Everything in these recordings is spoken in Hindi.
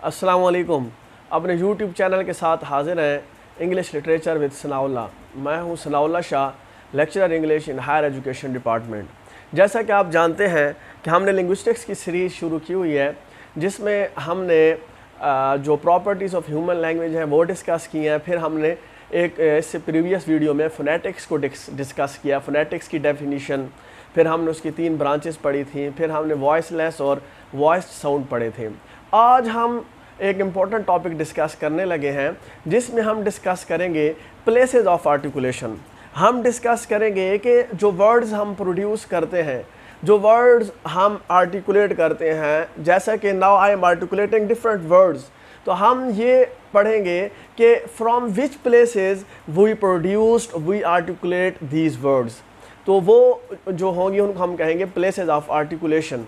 अस्सलाम वालेकुम। अपने यूट्यूब चैनल के साथ हाजिर हैं इंग्लिश लिटरेचर विद सनाउल्लाह। मैं हूं Sanaullah Shah, lecturer English in higher education department. जैसा कि आप जानते हैं कि हमने लिंग्विस्टिक्स की सीरीज़ शुरू की हुई है, जिसमें हमने जो प्रॉपर्टीज़ ऑफ ह्यूमन लैंग्वेज हैं वो डिस्कस की हैं। फिर हमने एक इससे प्रीवियस वीडियो में फ़ोनेटिक्स को डिस्कस किया, फ़ोनेटिक्स की डेफिनीशन, फिर हमने उसकी 3 ब्रांचेस पढ़ी थी, फिर हमने वॉइसलेस और वॉइस्ड साउंड पढ़े थे। आज हम एक इम्पॉर्टेंट टॉपिक डिस्कस करने लगे हैं, जिसमें हम डिस्कस करेंगे प्लेसेस ऑफ आर्टिकुलेशन। हम डिस्कस करेंगे कि जो वर्ड्स हम प्रोड्यूस करते हैं, जो वर्ड्स हम आर्टिकुलेट करते हैं, जैसा कि now I am articulating different words, तो हम ये पढ़ेंगे कि from which places we produced we articulate these words. तो वो जो होंगी उनको हम कहेंगे प्लेसेस ऑफ आर्टिकुलेशन।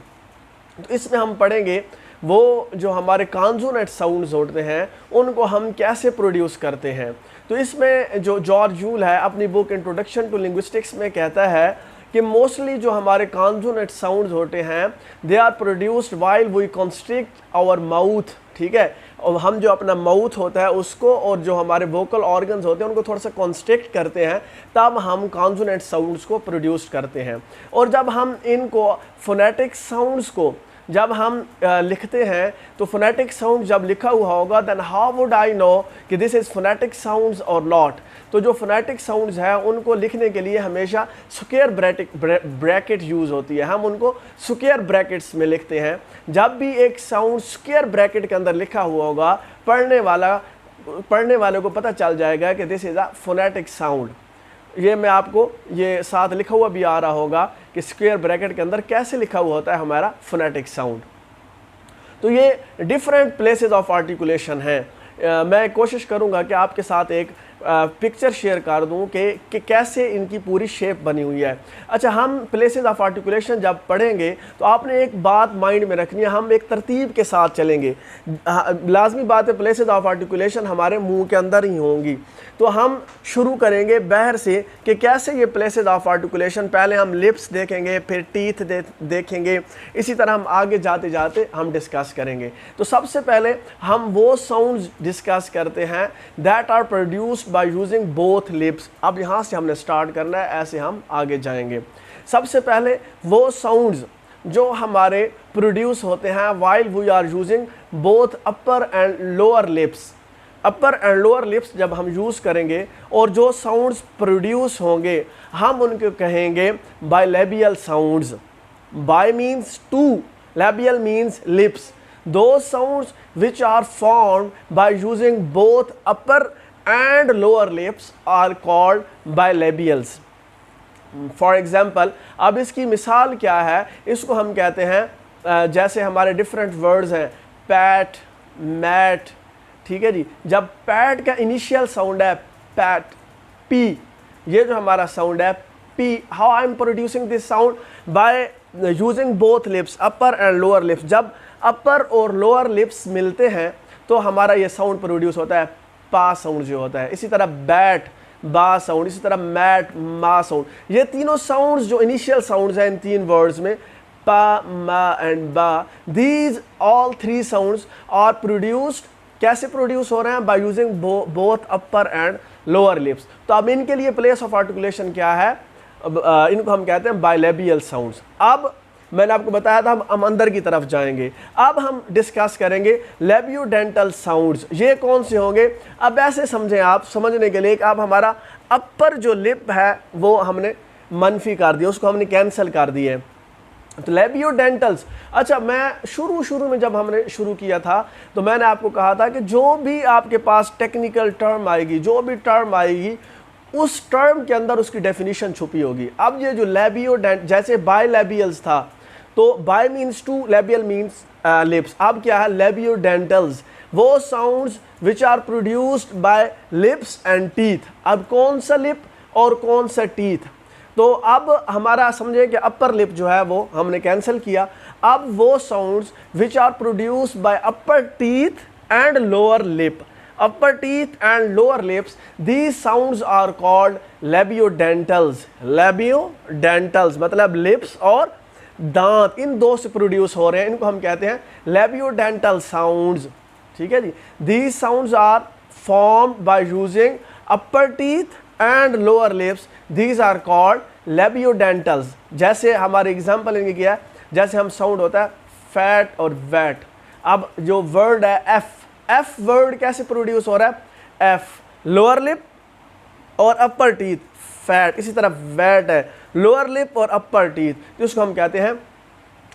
तो इसमें हम पढ़ेंगे वो जो हमारे कॉन्सोनेंट साउंड्स होते हैं उनको हम कैसे प्रोड्यूस करते हैं। तो इसमें जो जॉर्ज यूल है अपनी बुक इंट्रोडक्शन टू लिंग्विस्टिक्स में कहता है कि मोस्टली जो हमारे कॉन्सोनेंट साउंड्स होते हैं they are produced while we constrict our mouth. ठीक है, और हम जो अपना माउथ होता है उसको और जो हमारे वोकल ऑर्गन्स होते हैं उनको थोड़ा सा कॉन्स्ट्रिक्ट करते हैं, तब हम कॉन्सोनेंट साउंड्स को प्रोड्यूस करते हैं। और जब हम इनको फोनेटिक साउंड्स को जब हम लिखते हैं, तो फोनेटिक साउंड जब लिखा हुआ होगा, then how would I know कि दिस इज़ फोनेटिक साउंड्स और नॉट। तो जो फोनेटिक साउंड्स हैं उनको लिखने के लिए हमेशा स्क्वायर ब्रैकेट यूज़ होती है। हम उनको स्क्वायर ब्रैकेट्स में लिखते हैं। जब भी एक साउंड स्क्वायर ब्रैकेट के अंदर लिखा हुआ होगा, पढ़ने वाले को पता चल जाएगा कि this is a phonetic sound. ये मैं आपको ये साथ लिखा हुआ भी आ रहा होगा कि स्क्वायर ब्रैकेट के अंदर कैसे लिखा हुआ होता है हमारा फोनेटिक साउंड। तो ये डिफरेंट प्लेसेस ऑफ आर्टिकुलेशन हैं। मैं कोशिश करूंगा कि आपके साथ एक पिक्चर शेयर कर दूं कि कैसे इनकी पूरी शेप बनी हुई है। अच्छा, हम प्लेसेस ऑफ आर्टिकुलेशन जब पढ़ेंगे तो आपने एक बात माइंड में रखनी है, हम एक तरतीब के साथ चलेंगे। लाजमी बात है प्लेसेस ऑफ आर्टिकुलेशन हमारे मुंह के अंदर ही होंगी। तो हम शुरू करेंगे बाहर से कि कैसे ये प्लेसेस ऑफ आर्टिकुलेशन, पहले हम लिप्स देखेंगे, फिर टीथ देखेंगे, इसी तरह हम आगे जाते जाते हम डिस्कस करेंगे। तो सबसे पहले हम वो साउंड्स डिस्कस करते हैं that are produced by using both lips. अब यहाँ से हमने स्टार्ट करना है, ऐसे हम आगे जाएंगे। सबसे पहले वो साउंड्स जो हमारे प्रोड्यूस होते हैं while we are using both upper and lower lips. Upper and lower lips जब हम यूज़ करेंगे और जो साउंड्स प्रोड्यूस होंगे हम उनको कहेंगे bilabial sounds. Bi means two, labial means lips. Those sounds which are formed by using both upper and lower lips are called bilabials. For example, अब इसकी मिसाल क्या है, इसको हम कहते हैं जैसे हमारे डिफरेंट वर्ड्स हैं पैट, मैट। ठीक है जी, जब पैट का इनिशियल साउंड है पैट, पी, ये जो हमारा साउंड है P, how I am producing this sound bye using both lips, upper and lower lips. जब अपर और लोअर लिप्स मिलते हैं तो हमारा ये साउंड प्रोड्यूस होता है, पा साउंड जो होता है। इसी तरह बैट, बा साउंड, इसी तरह मैट, मा साउंड। ये तीनों साउंड्स जो इनिशियल साउंड्स हैं इन 3 वर्ड्स में, पा, मा एंड बा, these all 3 sounds are produced. कैसे प्रोड्यूस हो रहे हैं? By using both upper and lower lips. तो अब इनके लिए प्लेस ऑफ आर्टिकुलेशन क्या है? इनको हम कहते हैं बायलैबियल साउंड्स। अब मैंने आपको बताया था हम अंदर की तरफ जाएंगे। अब हम डिस्कस करेंगे लैबियोडेंटल साउंड्स। ये कौन से होंगे? अब ऐसे समझें आप, समझने के लिए, अब हमारा अपर जो लिप है वो हमने मनफी कर दिया, उसको हमने कैंसिल कर दिया। तो लैबियोडेंटल्स, अच्छा, मैं शुरू में जब हमने शुरू किया था तो मैंने आपको कहा था कि जो भी आपके पास टेक्निकल टर्म आएगी, जो भी टर्म आएगी, उस टर्म के अंदर उसकी डेफिनेशन छुपी होगी। अब ये जो लैबियोडेंट, जैसे बायलैबियल्स था, तो bi means two, labial means lips. अब क्या है? लैबियोडेंटल्स, वो sounds which are produced by lips and teeth. अब कौन सा लिप और कौन सा टीथ? तो अब हमारा समझे कि अपर लिप जो है वो हमने कैंसिल किया। अब वो sounds which are produced by upper teeth and lower lip, upper teeth and lower lips, these sounds are called labiodentals. Labiodentals मतलब lips और दांत, इन दो से प्रोड्यूस हो रहे हैं, इनको हम कहते हैं labiodontal sounds। ठीक है जी। These sounds are formed by using upper teeth and lower lips, these are called labiodentals. जैसे हमारे एग्जाम्पल इनके किया है, जैसे हम साउंड होता है फैट और वैट। अब जो वर्ड है एफ वर्ड कैसे प्रोड्यूस हो रहा है, एफ लोअर लिप और अपर टीथ फैट, इसी तरह वैट है लोअर लिप और अपर टीथ, जिसको हम कहते हैं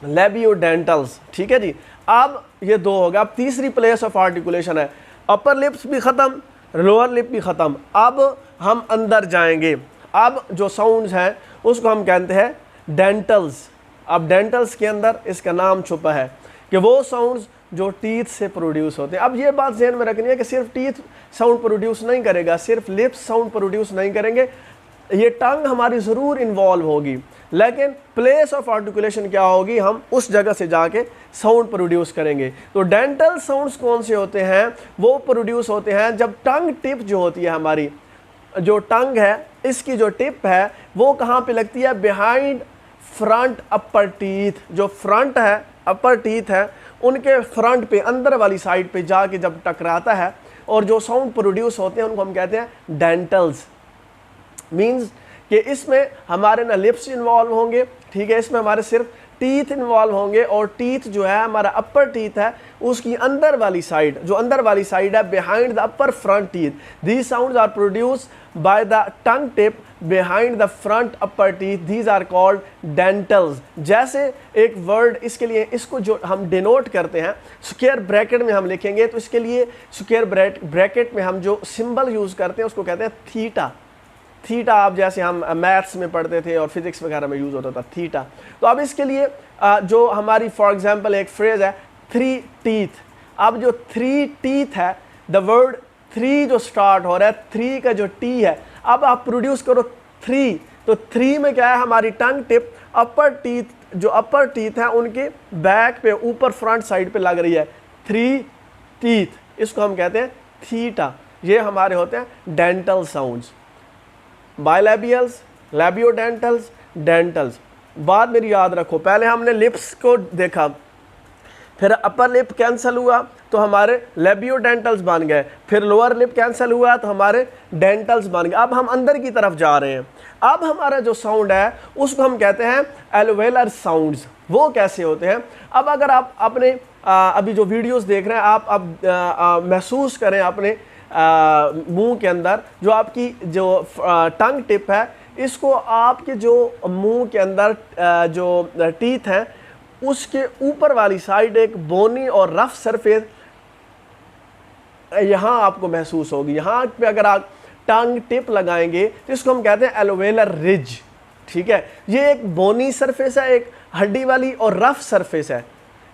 लेबियोडेंटल्स। ठीक है जी। अब ये दो हो गया। अब तीसरी प्लेस ऑफ आर्टिकुलेशन है, अपर लिप्स भी ख़त्म लोअर लिप भी ख़त्म। अब हम अंदर जाएंगे। अब जो साउंड्स हैं उसको हम कहते हैं डेंटल्स। अब डेंटल्स के अंदर इसका नाम छुपा है कि वो साउंड्स जो टीथ से प्रोड्यूस होते हैं। अब ये बात ध्यान में रखनी है कि सिर्फ टीथ साउंड प्रोड्यूस नहीं करेगा, सिर्फ लिप्स साउंड प्रोड्यूस नहीं करेंगे, ये टंग हमारी ज़रूर इन्वॉल्व होगी, लेकिन प्लेस ऑफ आर्टिकुलेशन क्या होगी, हम उस जगह से जाके साउंड प्रोड्यूस करेंगे। तो डेंटल साउंड्स कौन से होते हैं, वो प्रोड्यूस होते हैं जब टंग टिप जो होती है, हमारी जो टंग है इसकी जो टिप है वो कहाँ पे लगती है, बिहाइंड फ्रंट अपर टीथ। जो फ्रंट है अपर टीथ है उनके फ्रंट पे अंदर वाली साइड पे जाके जब टकराता है और जो साउंड प्रोड्यूस होते हैं उनको हम कहते हैं डेंटल्स। मीन्स कि इसमें हमारे ना लिप्स इन्वॉल्व होंगे, ठीक है, इसमें हमारे सिर्फ टीथ इन्वॉल्व होंगे और टीथ जो है हमारा अपर टीथ है उसकी अंदर वाली साइड, जो अंदर वाली साइड है behind the upper front teeth, these sounds are produce by the tongue tip behind the front upper teeth, these are called dentals. जैसे एक वर्ड इसके लिए, इसको जो हम डिनोट करते हैं स्क्वायर ब्रैकेट में हम लिखेंगे, तो इसके लिए स्क्वायर ब्रैकेट में हम जो सिंबल यूज़ करते हैं उसको कहते हैं थीटा। थीटा आप जैसे हम मैथ्स में पढ़ते थे और फिजिक्स वगैरह में यूज़ होता था थीटा। तो अब इसके लिए जो हमारी फॉर एग्जांपल एक फ्रेज है थ्री टीथ। अब जो थ्री टीथ है, द वर्ड थ्री जो स्टार्ट हो रहा है, थ्री का जो टी है, अब आप प्रोड्यूस करो थ्री, तो थ्री में क्या है, हमारी टंग टिप अपर टीथ, जो अपर टीथ है उनके बैक पे ऊपर फ्रंट साइड पे लग रही है, थ्री टीथ, इसको हम कहते हैं थीटा। ये हमारे होते हैं डेंटल साउंड्स, बाइलेबियल्स, लेबियोडेंटल्स, डेंटल्स। बात मेरी याद रखो, पहले हमने लिप्स को देखा, फिर अपर लिप कैंसिल हुआ तो हमारे लेबियोडेंटल्स बन गए, फिर लोअर लिप कैंसिल हुआ तो हमारे डेंटल्स बन गए। अब हम अंदर की तरफ जा रहे हैं। अब हमारा जो साउंड है उसको हम कहते हैं एल्वेलर साउंड्स। वो कैसे होते हैं, अब अगर आप अपने अभी जो वीडियोस देख रहे हैं आप अब महसूस करें अपने मुंह के अंदर जो आपकी जो टंग टिप है, इसको आपके जो मुंह के अंदर जो टीथ हैं उसके ऊपर वाली साइड एक बोनी और रफ सरफेस यहाँ आपको महसूस होगी। यहाँ पे अगर आप टंग टिप लगाएंगे तो इसको हम कहते हैं एल्वेलर रिज। ठीक है, ये एक बोनी सरफेस है, एक हड्डी वाली और रफ सरफेस है,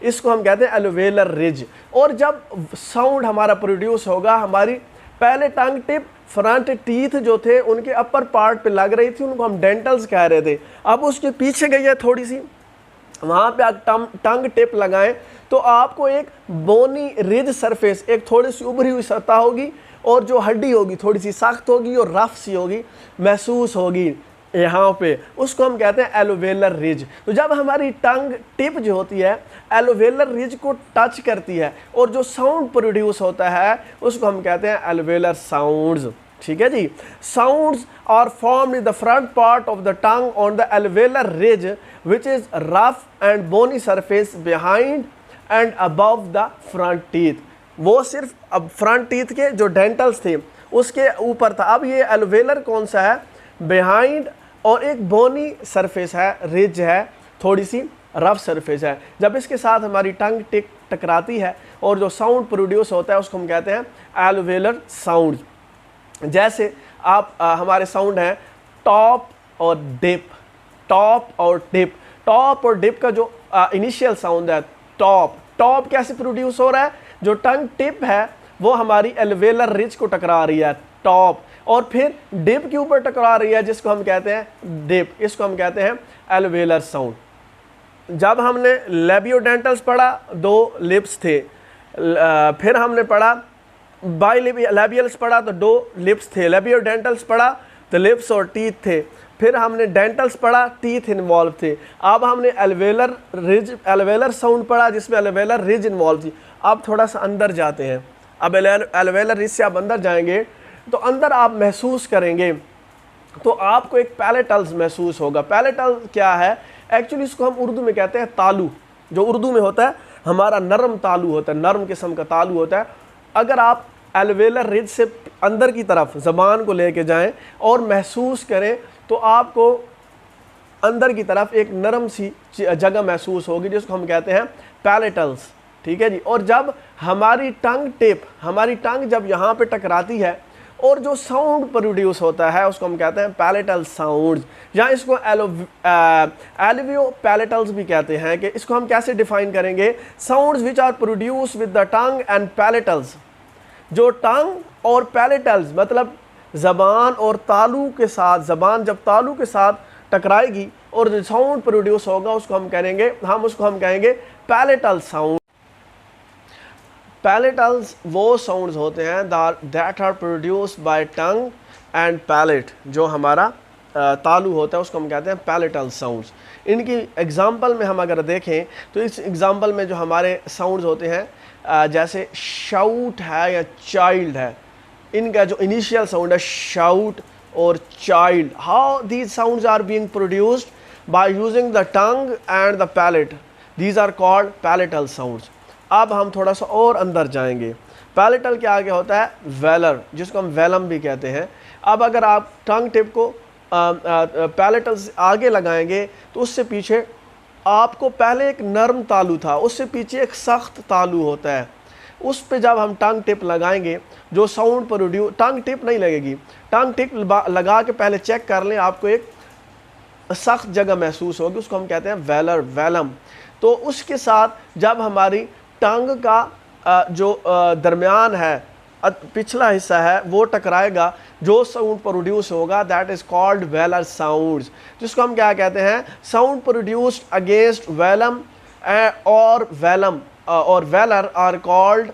इसको हम कहते हैं एल्वेलर रिज। और जब साउंड हमारा प्रोड्यूस होगा, हमारी पहले टंग टिप फ्रंट टीथ जो थे उनके अपर पार्ट पे लग रही थी, उनको हम डेंटल्स कह रहे थे। अब उसके पीछे गई है थोड़ी सी, वहाँ पे आप टंग टिप लगाएं तो आपको एक बोनी रिज सरफेस, एक थोड़ी सी उभरी हुई सतह होगी और जो हड्डी होगी थोड़ी सी सख्त होगी और रफ सी होगी, महसूस होगी यहाँ पे, उसको हम कहते हैं एल्वेलर रिज। तो जब हमारी टंग टिप जो होती है एल्वेलर रिज को टच करती है और जो साउंड प्रोड्यूस होता है उसको हम कहते हैं एल्वेलर साउंड्स। ठीक है जी। Sounds are formed in the front part of the tongue on the alveolar ridge which is rough and bony surface behind and above the front teeth. वो सिर्फ अब फ्रंट टीथ के जो डेंटल्स थे उसके ऊपर था। अब ये एल्वेलर कौन सा है, बिहाइंड, और एक बोनी सरफेस है, रिज है, थोड़ी सी रफ सरफेस है। जब इसके साथ हमारी टंग टिक टकराती है और जो साउंड प्रोड्यूस होता है उसको हम कहते हैं एल्वेलर साउंड। जैसे आप हमारे साउंड हैं टॉप और डिप, टॉप और डिप। टॉप और डिप का जो इनिशियल साउंड है टॉप, टॉप कैसे प्रोड्यूस हो रहा है, जो टंग टिप है वो हमारी एल्वेलर रिज को टकरा रही है टॉप, और फिर डिप के ऊपर टकरा रही है जिसको हम कहते हैं डिप, इसको हम कहते हैं एल्वेलर साउंड। जब हमने लेबियोडेंटल्स पढ़ा, दो लिप्स थे, फिर हमने पढ़ा बाइलेबियल्स पढ़ा तो दो लिप्स थे, लेबियोडेंटल्स पढ़ा तो लिप्स और टीथ थे, फिर हमने डेंटल्स पढ़ा, टीथ इन्वॉल्व थे। अब हमने एल्वेलर साउंड पढ़ा जिसमें एल्वेलर रिज इन्वॉल्व थी। आप थोड़ा सा अंदर जाते हैं, अब एल्वेलर रिज से आप अंदर जाएंगे तो अंदर आप महसूस करेंगे तो आपको एक पैलेटल्स महसूस होगा। पैलेटल क्या है? एक्चुअली इसको हम उर्दू में कहते हैं तालू, जो उर्दू में होता है हमारा नरम तालू होता है, नरम किस्म का तालू होता है। अगर आप एल्वेलर रिज से अंदर की तरफ ज़बान को लेके जाएं और महसूस करें तो आपको अंदर की तरफ एक नरम सी जगह महसूस होगी जिसको हम कहते हैं पैलेटल्स, ठीक है जी। और जब हमारी टंग जब यहाँ पे टकराती है और जो साउंड प्रोड्यूस होता है उसको हम कहते हैं पैलेटल साउंड्स, या इसको एल्वियो पैलेटल्स भी कहते हैं। कि इसको हम कैसे डिफाइन करेंगे? Sounds which are produce with the tongue and palatals. जो टंग और पैलेटल्स मतलब ज़बान और तालू के साथ, ज़बान जब तालू के साथ टकराएगी और जो साउंड प्रोड्यूस होगा उसको हम कहेंगे पैलेटल साउंड। पैलेटल्स वो साउंड्स होते हैं that are produced by tongue and palate, जो हमारा तालू होता है उसको हम कहते हैं पैलेटल साउंड्स। इनकी एग्जांपल में हम अगर देखें तो इस एग्जांपल में जो हमारे साउंड्स होते हैं जैसे शाउट है या चाइल्ड है, इनका जो इनिशियल साउंड है शाउट और child, how these sounds are being produced by using the tongue and the palate, these are called palatal sounds. अब हम थोड़ा सा और अंदर जाएंगे। पैलेटल के आगे होता है वेलर, जिसको हम वेलम भी कहते हैं। अब अगर आप टंग टिप को पैलेटल से आगे लगाएंगे तो उससे पीछे आपको पहले एक नरम तालू था, उससे पीछे एक सख्त तालू होता है। उस पे जब हम टंग टिप लगाएंगे जो साउंड प्रोड्यूस, टंग टिप नहीं लगेगी, टंग टिप लगा के पहले चेक कर लें, आपको एक सख्त जगह महसूस होगी, उसको हम कहते हैं वेलर, वेलम। तो उसके साथ जब हमारी टंग का जो दरमियान है, पिछला हिस्सा है, वो टकराएगा, जो साउंड प्रोड्यूस होगा that is called velar sounds, जिसको हम क्या कहते हैं? साउंड प्रोड्यूस्ड अगेंस्ट वेलम और वेलम और velar are called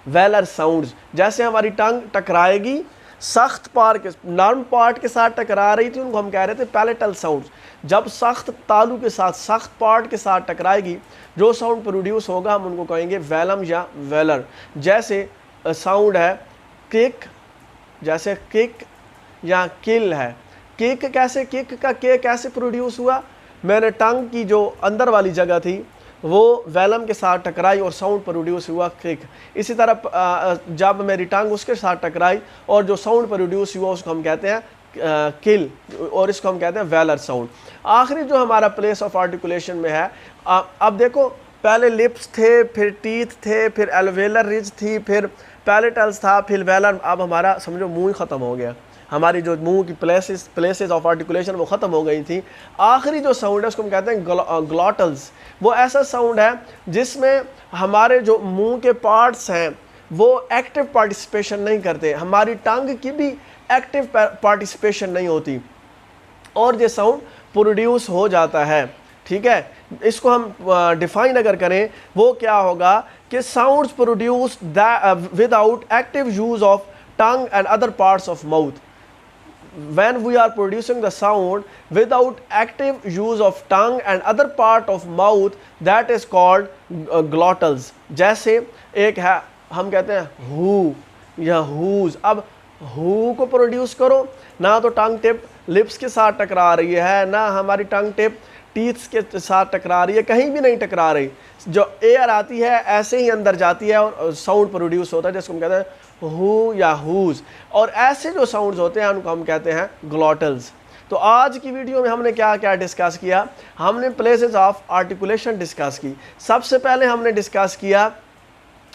velar sounds. जैसे हमारी टंग टकराएगी, सख्त पार्ट के नरम पार्ट के साथ टकरा रही थी, उनको हम कह रहे थे पैलेटल साउंड्स। जब सख्त तालू के साथ, सख्त पार्ट के साथ टकराएगी, जो साउंड प्रोड्यूस होगा हम उनको कहेंगे वेलम या वेलर। जैसे साउंड है किक, जैसे किक या किल है। किक कैसे, किक का के कैसे प्रोड्यूस हुआ? मैंने टंग की जो अंदर वाली जगह थी वो वेलम के साथ टकराई और साउंड प्रोड्यूस हुआ किक। इसी तरह जब मेरी टंग उसके साथ टकराई और जो साउंड प्रोड्यूस हुआ उसको हम कहते हैं किल, और इसको हम कहते हैं वेलर साउंड। आखिरी जो हमारा प्लेस ऑफ आर्टिकुलेशन में है, अब देखो पहले लिप्स थे, फिर टीथ थे, फिर एल्वेलर रिज थी, फिर पैलेटल्स था, फिर वेलर। अब हमारा समझो मुंह ही ख़त्म हो गया, हमारी जो मुंह की प्लेसेस ऑफ आर्टिकुलेशन वो ख़त्म हो गई थी। आखिरी जो साउंड है उसको हम कहते हैं ग्लॉटल्स। वो ऐसा साउंड है जिसमें हमारे जो मुंह के पार्ट्स हैं वो एक्टिव पार्टिसिपेशन नहीं करते, हमारी टंग की भी एक्टिव पार्टिसिपेशन नहीं होती और ये साउंड प्रोड्यूस हो जाता है, ठीक है। इसको हम डिफाइन अगर करें वो क्या होगा कि sounds produced without active use of tongue and other parts of mouth. When we are producing the sound without active use of tongue and other part of mouth, that is called glottals. जैसे एक है, हम कहते हैं हु या हुज। अब हु को प्रोड्यूस करो, ना तो टंग टिप लिप्स के साथ टकरा रही है, ना हमारी टंग टिप टीथ्स के साथ टकरा रही है, कहीं भी नहीं टकरा रही। जो एयर आती है ऐसे ही अंदर जाती है और साउंड प्रोड्यूस होता है, जिसको हम कहते हैं हु या हुज। और ऐसे जो साउंड्स होते हैं उनको हम कहते हैं ग्लॉटल्स। तो आज की वीडियो में हमने क्या क्या डिस्कस किया? हमने प्लेसेस ऑफ आर्टिकुलेशन डिस्कस की। सबसे पहले हमने डिस्कस किया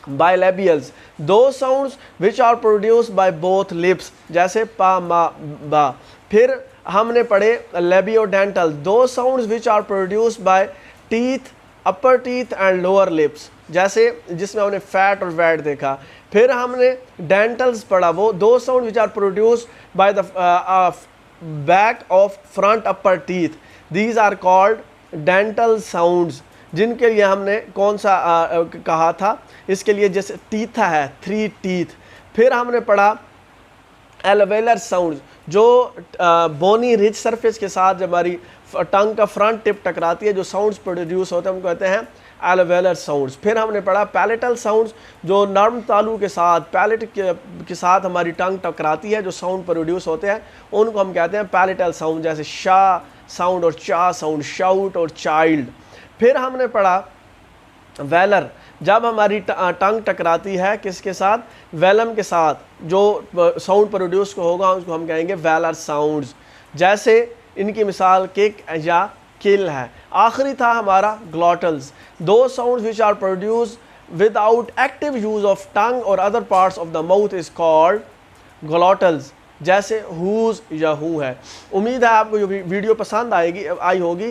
बाइलेबियल्स, दो sounds which are produced by both lips, जैसे पा मा बा। फिर हमने पढ़े लेबियोडेंटल, दो sounds which are produced by teeth, upper teeth and lower lips, जैसे जिसमें हमने फैट और वैट देखा। फिर हमने डेंटल्स पढ़ा, वो दो sound which are produced by the back of front upper teeth, these are called dental sounds, जिनके लिए हमने कौन सा कहा था, इसके लिए जैसे टीथा है, 3 टीथ। फिर हमने पढ़ा एल्वेलर साउंड्स, जो बोनी रिच सरफेस के साथ जब हमारी टंग का फ्रंट टिप टकराती है, जो साउंड्स प्रोड्यूस होते हैं उनको कहते हैं एल्वेलर साउंड्स। फिर हमने पढ़ा पैलेटल साउंड्स, जो नर्म तालू के साथ पैलेट के साथ हमारी टंग टकराती है, जो साउंड प्रोड्यूस होते हैं उनको हम कहते हैं पैलेटल साउंड, जैसे शा साउंड और चा साउंड, शाउट और चाइल्ड। फिर हमने पढ़ा वेलर, जब हमारी टंग टकराती है किसके साथ, वेलम के साथ, जो साउंड प्रोड्यूस को होगा उसको हम कहेंगे वेलर साउंड्स, जैसे इनकी मिसाल किक या किल है। आखिरी था हमारा ग्लॉटल्स, दो sounds which are produce without active use of tongue और other parts of the mouth is called glottals, जैसे हुज या हु है। उम्मीद है आपको ये वीडियो पसंद आई होगी।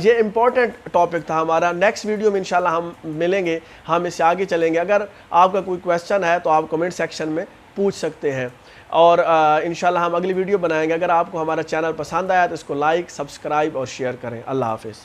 ये इम्पॉर्टेंट टॉपिक था हमारा। नेक्स्ट वीडियो में इंशाल्लाह हम मिलेंगे, हम इससे आगे चलेंगे। अगर आपका कोई क्वेश्चन है तो आप कमेंट सेक्शन में पूछ सकते हैं, और इंशाल्लाह हम अगली वीडियो बनाएंगे। अगर आपको हमारा चैनल पसंद आया तो इसको लाइक, सब्सक्राइब और शेयर करें। अल्लाह हाफिज़।